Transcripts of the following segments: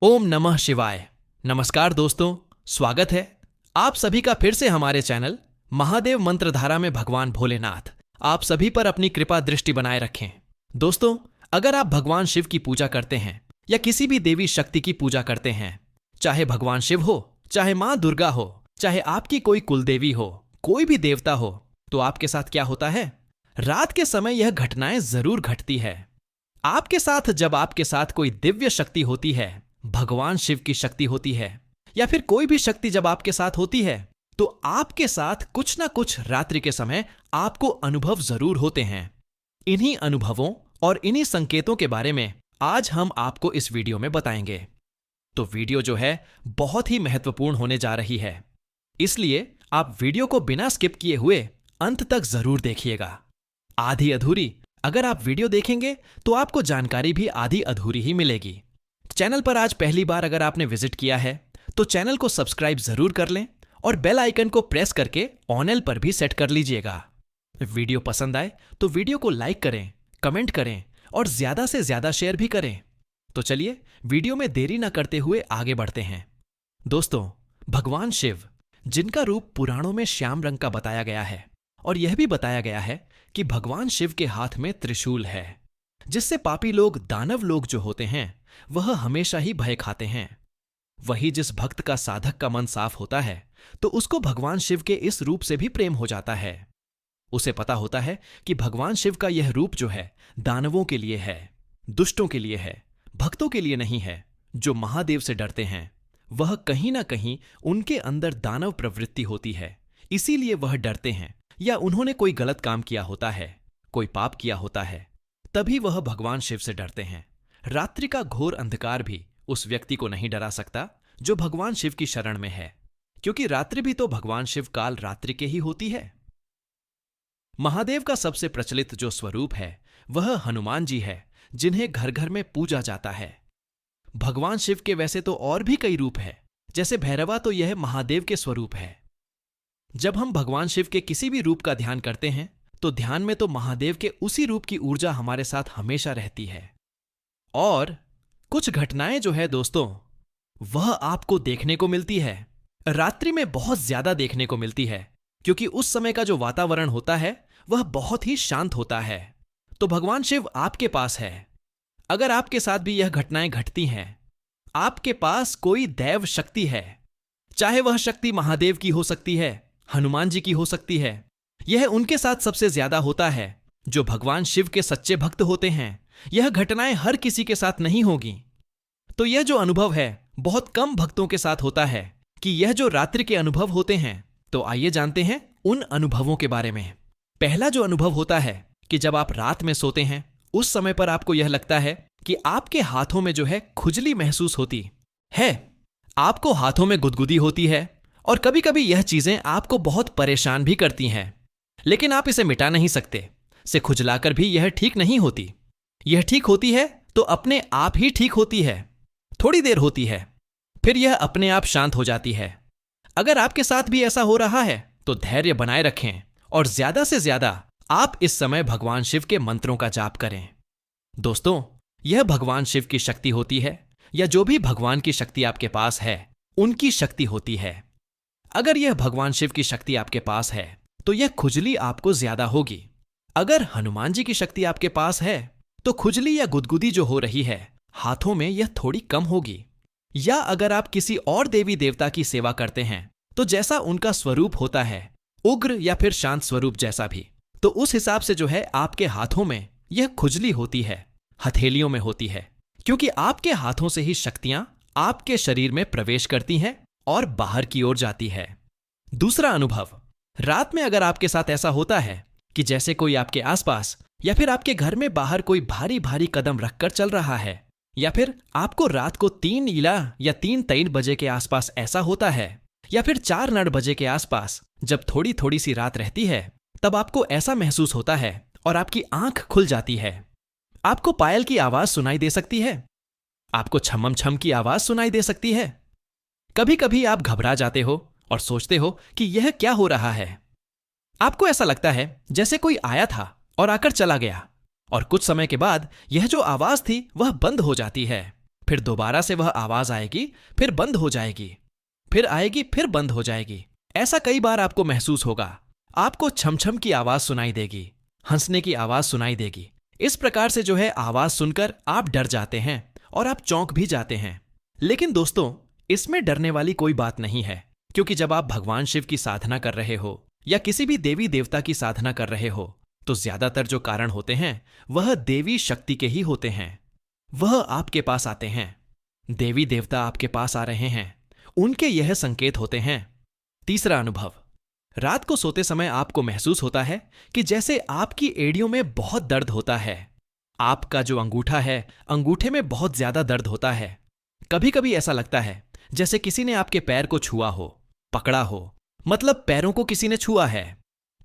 ओम नमः शिवाय। नमस्कार दोस्तों, स्वागत है आप सभी का फिर से हमारे चैनल महादेव मंत्रधारा में। भगवान भोलेनाथ आप सभी पर अपनी कृपा दृष्टि बनाए रखें। दोस्तों, अगर आप भगवान शिव की पूजा करते हैं या किसी भी देवी शक्ति की पूजा करते हैं, चाहे भगवान शिव हो, चाहे माँ दुर्गा हो, चाहे आपकी कोई कुलदेवी हो, कोई भी देवता हो, तो आपके साथ क्या होता है? रात के समय यह घटनाएं जरूर घटती है आपके साथ। जब आपके साथ कोई दिव्य शक्ति होती है, भगवान शिव की शक्ति होती है, या फिर कोई भी शक्ति जब आपके साथ होती है, तो आपके साथ कुछ ना कुछ रात्रि के समय आपको अनुभव जरूर होते हैं। इन्हीं अनुभवों और इन्हीं संकेतों के बारे में आज हम आपको इस वीडियो में बताएंगे। तो वीडियो जो है बहुत ही महत्वपूर्ण होने जा रही है, इसलिए आप वीडियो को बिना स्किप किए हुए अंत तक जरूर देखिएगा। आधी अधूरी अगर आप वीडियो देखेंगे तो आपको जानकारी भी आधी अधूरी ही मिलेगी। चैनल पर आज पहली बार अगर आपने विजिट किया है तो चैनल को सब्सक्राइब जरूर कर लें और बेल आइकन को प्रेस करके ऑन पर भी सेट कर लीजिएगा। वीडियो पसंद आए तो वीडियो को लाइक करें, कमेंट करें और ज्यादा से ज्यादा शेयर भी करें। तो चलिए वीडियो में देरी न करते हुए आगे बढ़ते हैं। दोस्तों, भगवान शिव, जिनका रूप पुराणों में श्याम रंग का बताया गया है, और यह भी बताया गया है कि भगवान शिव के हाथ में त्रिशूल है, जिससे पापी लोग, दानव लोग जो होते हैं, वह हमेशा ही भय खाते हैं। वही जिस भक्त का, साधक का मन साफ होता है, तो उसको भगवान शिव के इस रूप से भी प्रेम हो जाता है। उसे पता होता है कि भगवान शिव का यह रूप जो है दानवों के लिए है, दुष्टों के लिए है, भक्तों के लिए नहीं है। जो महादेव से डरते हैं, वह कहीं ना कहीं उनके अंदर दानव प्रवृत्ति होती है, इसीलिए वह डरते हैं, या उन्होंने कोई गलत काम किया होता है, कोई पाप किया होता है, तभी वह भगवान शिव से डरते हैं। रात्रि का घोर अंधकार भी उस व्यक्ति को नहीं डरा सकता जो भगवान शिव की शरण में है, क्योंकि रात्रि भी तो भगवान शिव काल रात्रि के ही होती है। महादेव का सबसे प्रचलित जो स्वरूप है वह हनुमान जी है, जिन्हें घर घर में पूजा जाता है। भगवान शिव के वैसे तो और भी कई रूप है, जैसे भैरवा, तो यह महादेव के स्वरूप है। जब हम भगवान शिव के किसी भी रूप का ध्यान करते हैं तो ध्यान में तो महादेव के उसी रूप की ऊर्जा हमारे साथ हमेशा रहती है। और कुछ घटनाएं जो है दोस्तों, वह आपको देखने को मिलती है, रात्रि में बहुत ज्यादा देखने को मिलती है, क्योंकि उस समय का जो वातावरण होता है वह बहुत ही शांत होता है। तो भगवान शिव आपके पास है। अगर आपके साथ भी यह घटनाएं घटती हैं, आपके पास कोई दैव शक्ति है, चाहे वह शक्ति महादेव की हो सकती है, हनुमान जी की हो सकती है, यह उनके साथ सबसे ज्यादा होता है। जो भगवान शिव के सच्चे भक्त होते हैं, यह घटनाएं हर किसी के साथ नहीं होगी। तो यह जो अनुभव है बहुत कम भक्तों के साथ होता है कि यह जो रात्रि के अनुभव होते हैं। तो आइए जानते हैं उन अनुभवों के बारे में। पहला जो अनुभव होता है कि जब आप रात में सोते हैं, उस समय पर आपको यह लगता है कि आपके हाथों में जो है खुजली महसूस होती है, आपको हाथों में गुदगुदी होती है, और कभी कभी यह चीजें आपको बहुत परेशान भी करती हैं, लेकिन आप इसे मिटा नहीं सकते। से खुजलाकर भी यह ठीक नहीं होती। यह ठीक होती है तो अपने आप ही ठीक होती है, थोड़ी देर होती है, फिर यह अपने आप शांत हो जाती है। अगर आपके साथ भी ऐसा हो रहा है तो धैर्य बनाए रखें और ज्यादा से ज्यादा आप इस समय भगवान शिव के मंत्रों का जाप करें। दोस्तों, यह भगवान शिव की शक्ति होती है, या जो भी भगवान की शक्ति आपके पास है उनकी शक्ति होती है। अगर यह भगवान शिव की शक्ति आपके पास है तो यह खुजली आपको ज्यादा होगी। अगर हनुमान जी की शक्ति आपके पास है तो खुजली या गुदगुदी जो हो रही है हाथों में, यह थोड़ी कम होगी। या अगर आप किसी और देवी देवता की सेवा करते हैं तो जैसा उनका स्वरूप होता है, उग्र या फिर शांत स्वरूप जैसा भी, तो उस हिसाब से जो है आपके हाथों में यह खुजली होती है, हथेलियों में होती है, क्योंकि आपके हाथों से ही शक्तियां आपके शरीर में प्रवेश करती हैं और बाहर की ओर जाती है। दूसरा अनुभव, रात में अगर आपके साथ ऐसा होता है कि जैसे कोई आपके आसपास या फिर आपके घर में बाहर कोई भारी भारी कदम रखकर चल रहा है, या फिर आपको रात को 3 ईला या 3 बजे के आसपास ऐसा होता है, या फिर 4 बजे के आसपास जब थोड़ी थोड़ी सी रात रहती है, तब आपको ऐसा महसूस होता है और आपकी आंख खुल जाती है। आपको पायल की आवाज सुनाई दे सकती है, आपको छमम छम की आवाज सुनाई दे सकती है। कभी कभी आप घबरा जाते हो और सोचते हो कि यह क्या हो रहा है। आपको ऐसा लगता है जैसे कोई आया था और आकर चला गया, और कुछ समय के बाद यह जो आवाज थी वह बंद हो जाती है, फिर दोबारा से वह आवाज आएगी, फिर बंद हो जाएगी, फिर आएगी, फिर बंद हो जाएगी। ऐसा कई बार आपको महसूस होगा। आपको छमछम की आवाज सुनाई देगी, हंसने की आवाज सुनाई देगी। इस प्रकार से जो है आवाज सुनकर आप डर जाते हैं और आप चौंक भी जाते हैं। लेकिन दोस्तों, इसमें डरने वाली कोई बात नहीं है, क्योंकि जब आप भगवान शिव की साधना कर रहे हो या किसी भी देवी देवता की साधना कर रहे हो तो ज्यादातर जो कारण होते हैं वह देवी शक्ति के ही होते हैं। वह आपके पास आते हैं, देवी देवता आपके पास आ रहे हैं, उनके यह संकेत होते हैं। तीसरा अनुभव, रात को सोते समय आपको महसूस होता है कि जैसे आपकी एड़ियों में बहुत दर्द होता है। आपका जो अंगूठा है, अंगूठे में बहुत ज्यादा दर्द होता है। कभी कभी ऐसा लगता है जैसे किसी ने आपके पैर को छुआ हो, पकड़ा हो, मतलब पैरों को किसी ने छुआ है,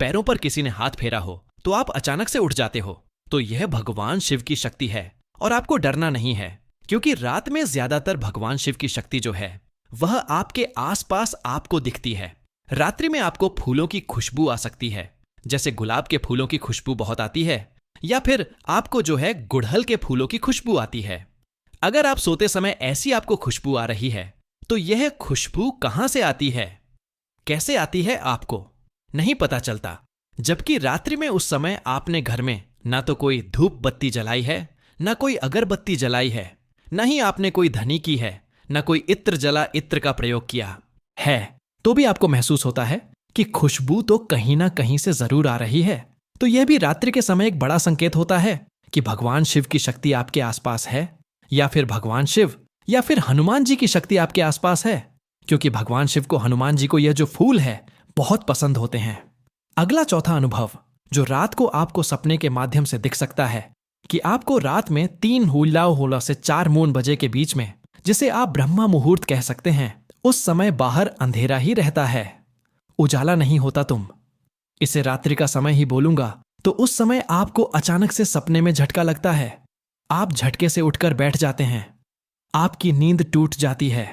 पैरों पर किसी ने हाथ फेरा हो, तो आप अचानक से उठ जाते हो। तो यह भगवान शिव की शक्ति है और आपको डरना नहीं है, क्योंकि रात में ज्यादातर भगवान शिव की शक्ति जो है वह आपके आसपास आपको दिखती है। रात्रि में आपको फूलों की खुशबू आ सकती है, जैसे गुलाब के फूलों की खुशबू बहुत आती है, या फिर आपको जो है गुड़हल के फूलों की खुशबू आती है। अगर आप सोते समय ऐसी आपको खुशबू आ रही है तो यह खुशबू कहां से आती है, कैसे आती है, आपको नहीं पता चलता। जबकि रात्रि में उस समय आपने घर में ना तो कोई धूप बत्ती जलाई है, ना कोई अगरबत्ती जलाई है, ना ही आपने कोई धनी की है, ना कोई इत्र जला इत्र का प्रयोग किया है, तो भी आपको महसूस होता है कि खुशबू तो कहीं ना कहीं से जरूर आ रही है। तो यह भी रात्रि के समय एक बड़ा संकेत होता है कि भगवान शिव की शक्ति आपके आसपास है, या फिर भगवान शिव या फिर हनुमान जी की शक्ति आपके आसपास है, क्योंकि भगवान शिव को, हनुमान जी को यह जो फूल है बहुत पसंद होते हैं। अगला चौथा अनुभव जो रात को आपको सपने के माध्यम से दिख सकता है कि आपको रात में 3 होला से 4 मून बजे के बीच में, जिसे आप ब्रह्मा मुहूर्त कह सकते हैं, उस समय बाहर अंधेरा ही रहता है, उजाला नहीं होता। तुम इसे रात्रि का समय ही बोलूंगा। तो उस समय आपको अचानक से सपने में झटका लगता है, आप झटके से उठकर बैठ जाते हैं, आपकी नींद टूट जाती है।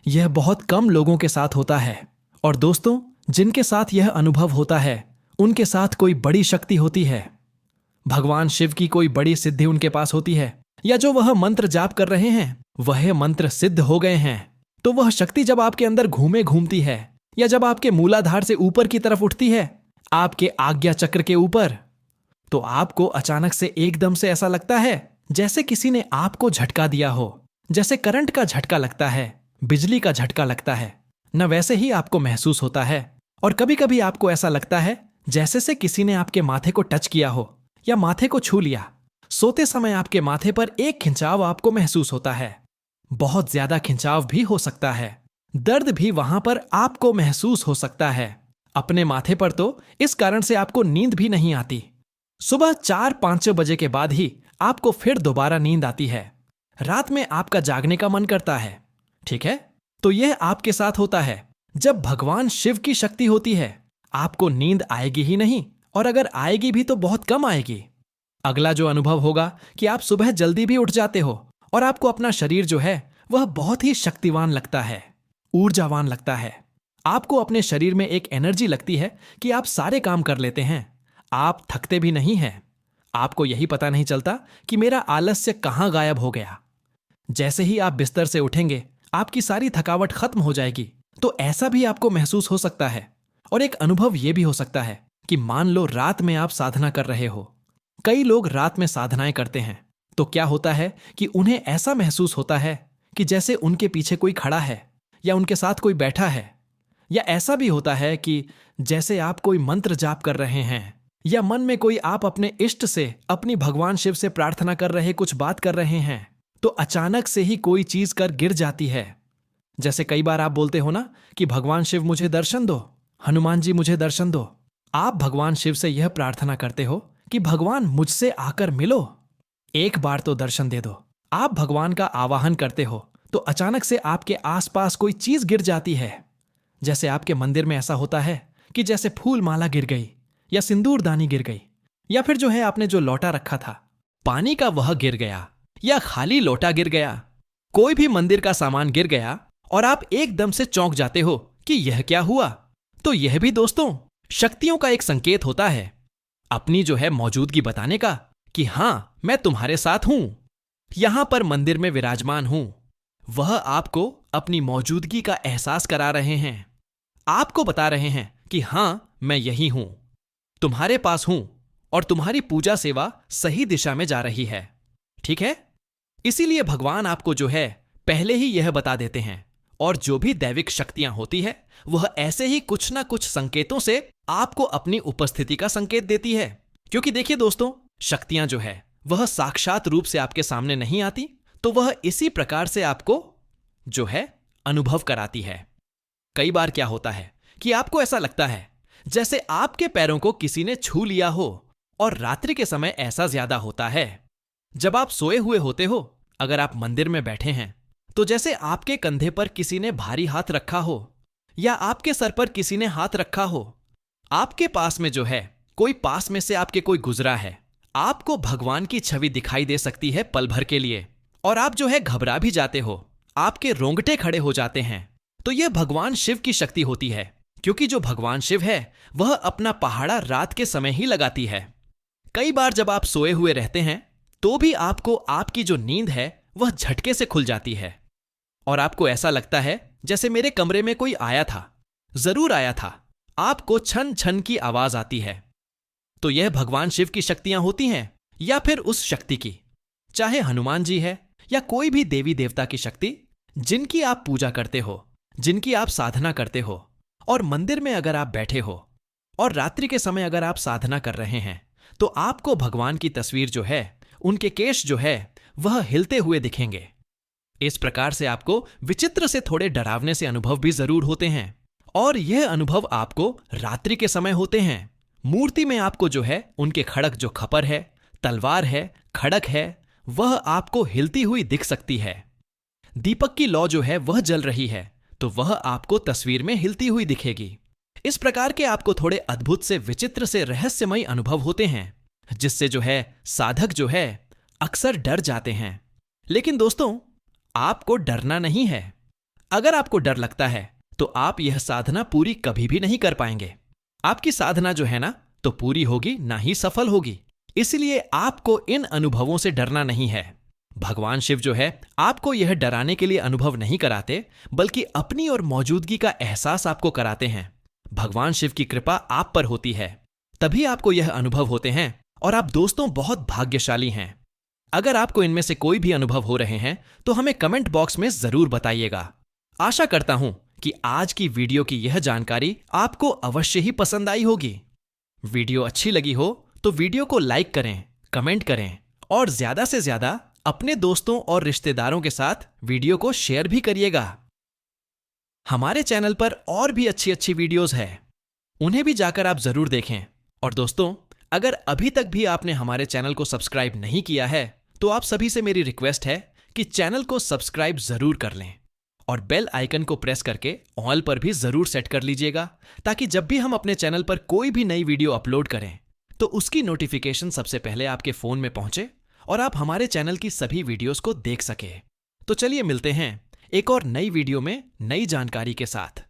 यह बहुत कम लोगों के साथ होता है, और दोस्तों, जिनके साथ यह अनुभव होता है उनके साथ कोई बड़ी शक्ति होती है। भगवान शिव की कोई बड़ी सिद्धि उनके पास होती है, या जो वह मंत्र जाप कर रहे हैं वह मंत्र सिद्ध हो गए हैं। तो वह शक्ति जब आपके अंदर घूमती है, या जब आपके मूलाधार से ऊपर की तरफ उठती है, आपके आज्ञा चक्र के ऊपर, तो आपको अचानक से एकदम से ऐसा लगता है जैसे किसी ने आपको झटका दिया हो, जैसे करंट का झटका लगता है, बिजली का झटका लगता है न, वैसे ही आपको महसूस होता है। और कभी कभी आपको ऐसा लगता है जैसे से किसी ने आपके माथे को टच किया हो या माथे को छू लिया। सोते समय आपके माथे पर एक खिंचाव आपको महसूस होता है, बहुत ज्यादा खिंचाव भी हो सकता है, दर्द भी वहां पर आपको महसूस हो सकता है अपने माथे पर। तो इस कारण से आपको नींद भी नहीं आती। सुबह 4-5 बजे के बाद ही आपको फिर दोबारा नींद आती है। रात में आपका जागने का मन करता है, ठीक है। तो यह आपके साथ होता है जब भगवान शिव की शक्ति होती है। आपको नींद आएगी ही नहीं, और अगर आएगी भी तो बहुत कम आएगी। अगला जो अनुभव होगा कि आप सुबह जल्दी भी उठ जाते हो और आपको अपना शरीर जो है वह बहुत ही शक्तिवान लगता है, ऊर्जावान लगता है। आपको अपने शरीर में एक एनर्जी लगती है कि आप सारे काम कर लेते हैं, आप थकते भी नहीं हैं। आपको यही पता नहीं चलता कि मेरा आलस्य कहाँ गायब हो गया। जैसे ही आप बिस्तर से उठेंगे आपकी सारी थकावट खत्म हो जाएगी। तो ऐसा भी आपको महसूस हो सकता है। और एक अनुभव यह भी हो सकता है कि मान लो रात में आप साधना कर रहे हो। कई लोग रात में साधनाएं करते हैं, तो क्या होता है कि उन्हें ऐसा महसूस होता है कि जैसे उनके पीछे कोई खड़ा है या उनके साथ कोई बैठा है, या ऐसा भी होता है कि जैसे आप कोई मंत्र जाप कर रहे हैं, या मन में कोई आप अपने इष्ट से, अपनी भगवान शिव से प्रार्थना कर रहे, कुछ बात कर रहे हैं, तो अचानक से ही कोई चीज कर गिर जाती है। जैसे कई बार आप बोलते हो ना कि भगवान शिव मुझे दर्शन दो, हनुमान जी मुझे दर्शन दो। आप भगवान शिव से यह प्रार्थना करते हो कि भगवान मुझसे आकर मिलो, एक बार तो दर्शन दे दो। आप भगवान का आवाहन करते हो तो अचानक से आपके आसपास कोई चीज गिर जाती है। जैसे आपके मंदिर में ऐसा होता है कि जैसे फूल माला गिर गई, या सिंदूर दानी गिर गई, या फिर जो है आपने जो लोटा रखा था पानी का वह गिर गया, या खाली लोटा गिर गया, कोई भी मंदिर का सामान गिर गया और आप एकदम से चौंक जाते हो कि यह क्या हुआ। तो यह भी दोस्तों शक्तियों का एक संकेत होता है, अपनी जो है मौजूदगी बताने का कि हां मैं तुम्हारे साथ हूं। यहां पर मंदिर में विराजमान हूं, वह आपको अपनी मौजूदगी का एहसास करा रहे हैं। आपको बता रहे हैं कि हां, मैं यही हूं, तुम्हारे पास हूं और तुम्हारी पूजा सेवा सही दिशा में जा रही है। ठीक है? इसीलिए भगवान आपको जो है पहले ही यह बता देते हैं, और जो भी दैविक शक्तियां होती है वह ऐसे ही कुछ ना कुछ संकेतों से आपको अपनी उपस्थिति का संकेत देती है। क्योंकि देखिए दोस्तों, शक्तियां जो है वह साक्षात रूप से आपके सामने नहीं आती, तो वह इसी प्रकार से आपको जो है अनुभव कराती है। कई बार क्या होता है कि आपको ऐसा लगता है जैसे आपके पैरों को किसी ने छू लिया हो, और रात्रि के समय ऐसा ज्यादा होता है। जब आप सोए हुए होते हो, अगर आप मंदिर में बैठे हैं, तो जैसे आपके कंधे पर किसी ने भारी हाथ रखा हो या आपके सर पर किसी ने हाथ रखा हो, आपके पास में जो है कोई पास में से आपके कोई गुजरा है, आपको भगवान की छवि दिखाई दे सकती है पल भर के लिए, और आप जो है घबरा भी जाते हो, आपके रोंगटे खड़े हो जाते हैं। तो यह भगवान शिव की शक्ति होती है, क्योंकि जो भगवान शिव है वह अपना पहाड़ा रात के समय ही लगाती है। कई बार जब आप सोए हुए रहते हैं तो भी आपको आपकी जो नींद है वह झटके से खुल जाती है, और आपको ऐसा लगता है जैसे मेरे कमरे में कोई आया था, जरूर आया था। आपको छन छन की आवाज आती है। तो यह भगवान शिव की शक्तियां होती हैं, या फिर उस शक्ति की, चाहे हनुमान जी है या कोई भी देवी देवता की शक्ति, जिनकी आप पूजा करते हो, जिनकी आप साधना करते हो। और मंदिर में अगर आप बैठे हो और रात्रि के समय अगर आप साधना कर रहे हैं, तो आपको भगवान की तस्वीर जो है, उनके केश जो है वह हिलते हुए दिखेंगे। इस प्रकार से आपको विचित्र से थोड़े डरावने से अनुभव भी जरूर होते हैं, और यह अनुभव आपको रात्रि के समय होते हैं। मूर्ति में आपको जो है उनके खड़ग, जो खपर है, तलवार है, खड़ग है, वह आपको हिलती हुई दिख सकती है। दीपक की लौ जो है वह जल रही है, तो वह आपको तस्वीर में हिलती हुई दिखेगी। इस प्रकार के आपको थोड़े अद्भुत से, विचित्र से, रहस्यमयी अनुभव होते हैं, जिससे जो है साधक जो है अक्सर डर जाते हैं। लेकिन दोस्तों, आपको डरना नहीं है। अगर आपको डर लगता है तो आप यह साधना पूरी कभी भी नहीं कर पाएंगे। आपकी साधना जो है ना, तो पूरी होगी ना ही सफल होगी। इसलिए आपको इन अनुभवों से डरना नहीं है। भगवान शिव जो है आपको यह डराने के लिए अनुभव नहीं कराते, बल्कि अपनी और मौजूदगी का एहसास आपको कराते हैं। भगवान शिव की कृपा आप पर होती है, तभी आपको यह अनुभव होते हैं, और आप दोस्तों बहुत भाग्यशाली हैं। अगर आपको इनमें से कोई भी अनुभव हो रहे हैं तो हमें कमेंट बॉक्स में जरूर बताइएगा। आशा करता हूं कि आज की वीडियो की यह जानकारी आपको अवश्य ही पसंद आई होगी। वीडियो अच्छी लगी हो तो वीडियो को लाइक करें, कमेंट करें, और ज्यादा से ज्यादा अपने दोस्तों और रिश्तेदारों के साथ वीडियो को शेयर भी करिएगा। हमारे चैनल पर और भी अच्छी अच्छी वीडियोस है, उन्हें भी जाकर आप जरूर देखें। और दोस्तों, अगर अभी तक भी आपने हमारे चैनल को सब्सक्राइब नहीं किया है, तो आप सभी से मेरी रिक्वेस्ट है कि चैनल को सब्सक्राइब जरूर कर लें, और बेल आइकन को प्रेस करके ऑल पर भी जरूर सेट कर लीजिएगा, ताकि जब भी हम अपने चैनल पर कोई भी नई वीडियो अपलोड करें तो उसकी नोटिफिकेशन सबसे पहले आपके फोन में पहुंचे और आप हमारे चैनल की सभी वीडियोस को देख सके। तो चलिए मिलते हैं एक और नई वीडियो में नई जानकारी के साथ।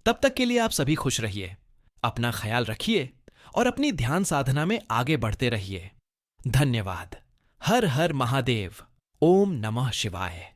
तब तक के लिए आप सभी खुश रहिए, अपना ख्याल रखिए और अपनी ध्यान साधना में आगे बढ़ते रहिए। धन्यवाद। हर हर महादेव। ओम नमः शिवाय।